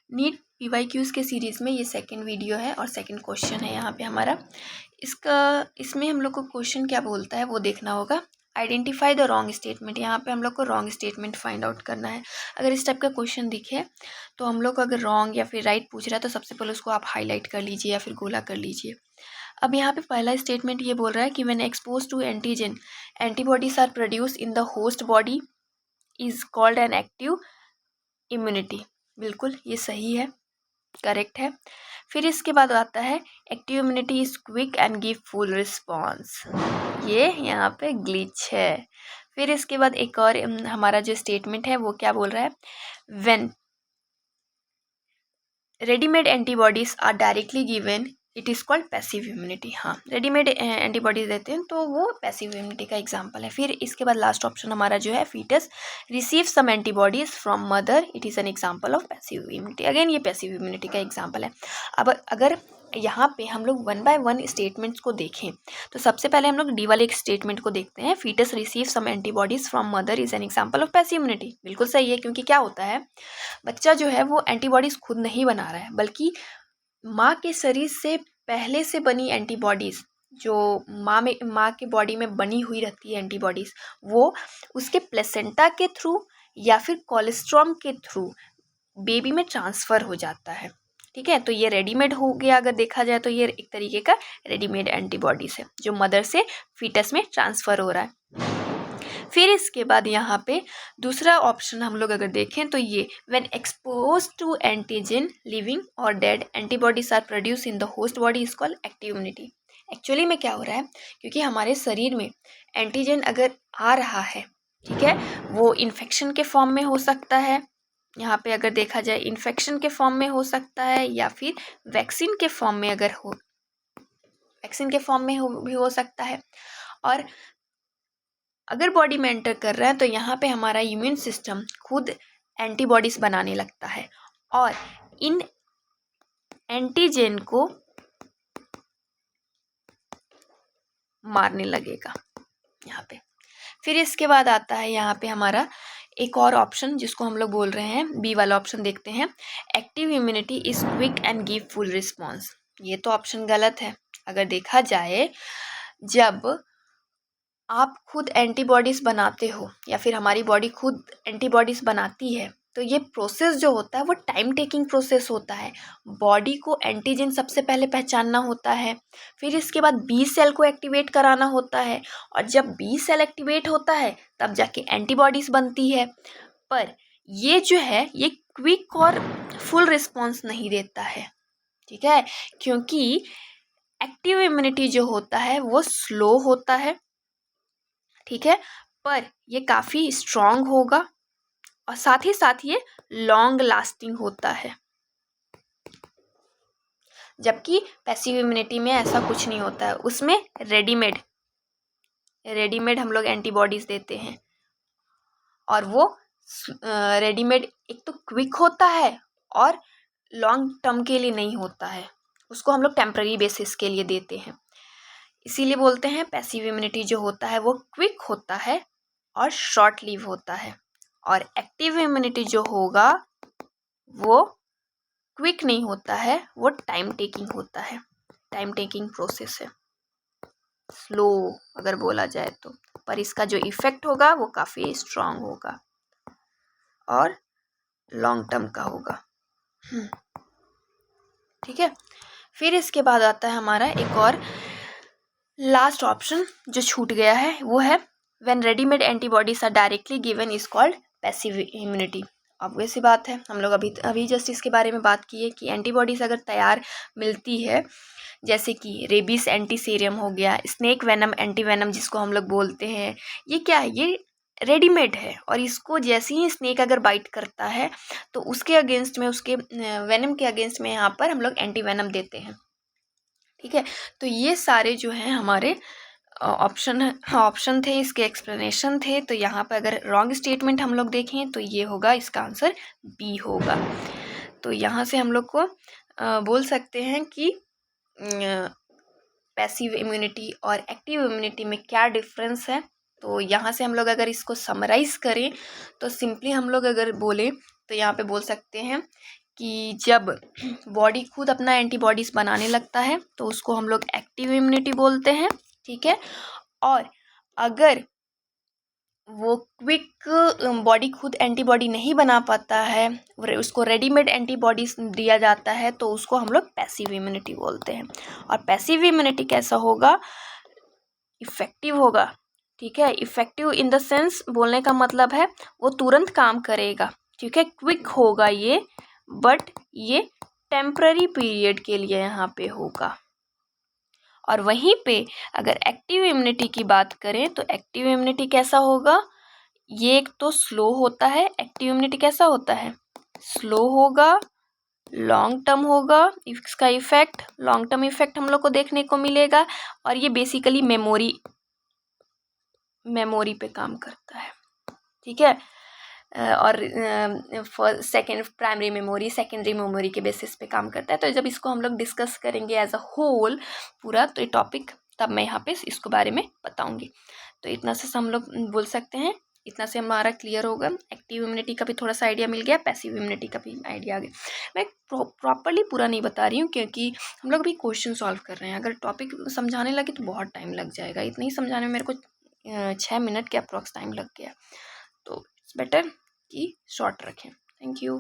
NEET PYQs के series में ये सेकंड वीडियो है और सेकंड क्वेश्चन है यहाँ पे हमारा। इसमें हम लोग को क्वेश्चन क्या बोलता है वो देखना होगा। आइडेंटिफाई द रॉन्ग स्टेटमेंट, यहाँ पे हम लोग को रॉन्ग स्टेटमेंट फाइंड आउट करना है। अगर इस टाइप का क्वेश्चन दिखे तो हम लोग को अगर रॉन्ग या फिर राइट पूछ रहा है तो सबसे पहले उसको आप हाईलाइट कर लीजिए या फिर गोला कर लीजिए। अब यहाँ पे पहला स्टेटमेंट ये बोल रहा है कि when expose to antigen antibodies are produce in the host body is called an active immunity. बिल्कुल ये सही है, करेक्ट है। फिर इसके बाद आता है active immunity is quick and give full response, ये यहाँ पे ग्लिच है। फिर इसके बाद एक और हमारा जो स्टेटमेंट है वो क्या बोल रहा है, when readymade antibodies are directly given it is called passive immunity. हाँ, रेडीमेड एंटीबॉडीज देते हैं तो वो पैसिव इम्यूनिटी का एग्जांपल है। फिर इसके बाद लास्ट ऑप्शन हमारा जो है foetus receive some antibodies from mother it is an example of passive immunity. Again ये पैसिव इम्यूनिटी का एग्जांपल है। अब अगर यहाँ पे हम लोग 1 by 1 स्टेटमेंट्स को देखें तो सबसे पहले हम लोग डी वाले एक स्टेटमेंट को देखते हैं। Foetus receive some antibodies from mother is an example of passive immunity. बिल्कुल सही है, क्योंकि क्या होता है, बच्चा जो है वो एंटीबॉडीज़ खुद नहीं बना रहा है, बल्कि माँ के शरीर से पहले से बनी एंटीबॉडीज़ जो माँ के बॉडी में बनी हुई रहती है एंटीबॉडीज़, वो उसके प्लेसेंटा के थ्रू या फिर कोलेस्ट्रॉम के थ्रू बेबी में ट्रांसफ़र हो जाता है। ठीक है, तो ये रेडीमेड हो गया। अगर देखा जाए तो ये एक तरीके का रेडीमेड एंटीबॉडीज़ है जो मदर से फीटस में ट्रांसफ़र हो रहा है। फिर इसके बाद यहाँ पे दूसरा ऑप्शन हम लोग अगर देखें तो ये when expose to antigen living और dead antibodies are produce in the host body is called active immunity. Actually में क्या हो रहा है, क्योंकि हमारे शरीर में एंटीजन अगर आ रहा है, ठीक है, वो इन्फेक्शन के फॉर्म में हो सकता है, यहाँ पे अगर देखा जाए इन्फेक्शन के फॉर्म में हो सकता है, या फिर वैक्सीन के फॉर्म में भी हो सकता है। और अगर बॉडी में एंटर कर रहा है तो यहाँ पे हमारा इम्यून सिस्टम खुद एंटीबॉडीज बनाने लगता है और इन एंटीजन को मारने लगेगा यहाँ पे। फिर इसके बाद आता है यहाँ पे हमारा एक और ऑप्शन जिसको हम लोग बोल रहे हैं, बी वाला ऑप्शन देखते हैं, active immunity is quick and give full response. ये तो ऑप्शन गलत है। अगर देखा जाए, जब आप खुद एंटीबॉडीज़ बनाते हो या फिर हमारी बॉडी खुद एंटीबॉडीज़ बनाती है तो ये प्रोसेस जो होता है वो टाइम टेकिंग प्रोसेस होता है। बॉडी को एंटीजन सबसे पहले पहचानना होता है, फिर इसके बाद बी सेल को एक्टिवेट कराना होता है, और जब बी सेल एक्टिवेट होता है तब जाके एंटीबॉडीज़ बनती है। पर ये जो है ये क्विक और फुल रिस्पॉन्स नहीं देता है, ठीक है, क्योंकि एक्टिव इम्यूनिटी जो होता है वो स्लो होता है, ठीक है, पर ये काफ़ी स्ट्रॉन्ग होगा और साथ ही साथ ये लॉन्ग लास्टिंग होता है। जबकि पैसिव इम्यूनिटी में ऐसा कुछ नहीं होता है, उसमें रेडीमेड हम लोग एंटीबॉडीज़ देते हैं और वो रेडीमेड एक तो क्विक होता है और लॉन्ग टर्म के लिए नहीं होता है, उसको हम लोग टेम्पररी बेसिस के लिए देते हैं। इसीलिए बोलते हैं पैसिव इम्यूनिटी जो होता है वो क्विक होता है और शॉर्ट लिव होता है, और एक्टिव इम्यूनिटी जो होगा वो क्विक नहीं होता है, वो टाइम टेकिंग होता है, टाइम टेकिंग प्रोसेस है, स्लो अगर बोला जाए तो, पर इसका जो इफ़ेक्ट होगा वो काफ़ी स्ट्रॉन्ग होगा और लॉन्ग टर्म का होगा। ठीक है, फिर इसके बाद आता है हमारा एक और लास्ट ऑप्शन जो छूट गया है, वो है when readymade antibodies are directly given is called passive immunity. अब वैसी बात है, हम लोग अभी जस्ट इसके बारे में बात की है कि एंटीबॉडीज़ अगर तैयार मिलती है, जैसे कि रेबीज एंटी सीरम हो गया, स्नेक वेनम एंटी वेनम जिसको हम लोग बोलते हैं, ये क्या है, ये रेडीमेड है, और इसको जैसे ही स्नेक अगर बाइट करता है तो उसके अगेंस्ट में, उसके वेनम के अगेंस्ट में यहाँ पर हम लोग एंटी वेनम देते हैं। ठीक है, तो ये सारे जो हैं हमारे ऑप्शन थे, इसके एक्सप्लेनेशन थे। तो यहाँ पर अगर रॉन्ग स्टेटमेंट हम लोग देखें तो ये होगा, इसका आंसर बी होगा। तो यहाँ से हम लोग को बोल सकते हैं कि पैसिव इम्यूनिटी और एक्टिव इम्यूनिटी में क्या डिफरेंस है। तो यहाँ से हम लोग अगर इसको समराइज़ करें तो सिंपली हम लोग अगर बोलें तो यहाँ पे बोल सकते हैं कि जब बॉडी खुद अपना एंटीबॉडीज़ बनाने लगता है तो उसको हम लोग एक्टिव इम्यूनिटी बोलते हैं, ठीक है। और अगर वो क्विक बॉडी खुद एंटीबॉडी नहीं बना पाता है, उसको रेडीमेड एंटीबॉडीज दिया जाता है, तो उसको हम लोग पैसिव इम्यूनिटी बोलते हैं। और पैसिव इम्यूनिटी कैसा होगा, इफेक्टिव होगा, ठीक है। इफेक्टिव इन द सेंस बोलने का मतलब है वो तुरंत काम करेगा, ठीक है, क्विक होगा ये, बट ये टेम्पररी पीरियड के लिए यहाँ पे होगा। और वहीं पे अगर एक्टिव इम्यूनिटी की बात करें तो एक्टिव इम्यूनिटी कैसा होगा, ये एक तो स्लो होता है। एक्टिव इम्यूनिटी कैसा होता है, स्लो होगा, लॉन्ग टर्म होगा, इसका इफेक्ट लॉन्ग टर्म इफेक्ट हम लोग को देखने को मिलेगा। और ये बेसिकली मेमोरी पे काम करता है, ठीक है। और second primary memory, secondary memory के बेसिस पे काम करता है। तो जब इसको हम लोग डिस्कस करेंगे एज अ होल पूरा, तो ये टॉपिक तब मैं यहाँ पे इसको बारे में बताऊंगी। तो इतना से हम लोग बोल सकते हैं, इतना से हमारा क्लियर होगा। एक्टिव इम्यूनिटी का भी थोड़ा सा आइडिया मिल गया, पैसिव इम्यूनिटी का भी आइडिया आ गया। मैं प्रॉपरली पूरा नहीं बता रही हूँ क्योंकि हम लोग भी क्वेश्चन सॉल्व कर रहे हैं। अगर टॉपिक समझाने लगे तो बहुत टाइम लग जाएगा। इतना ही समझाने में मेरे को 6 मिनट के अप्रॉक्स टाइम लग गया। तो इट्स बेटर कि शॉर्ट रखें। Thank you.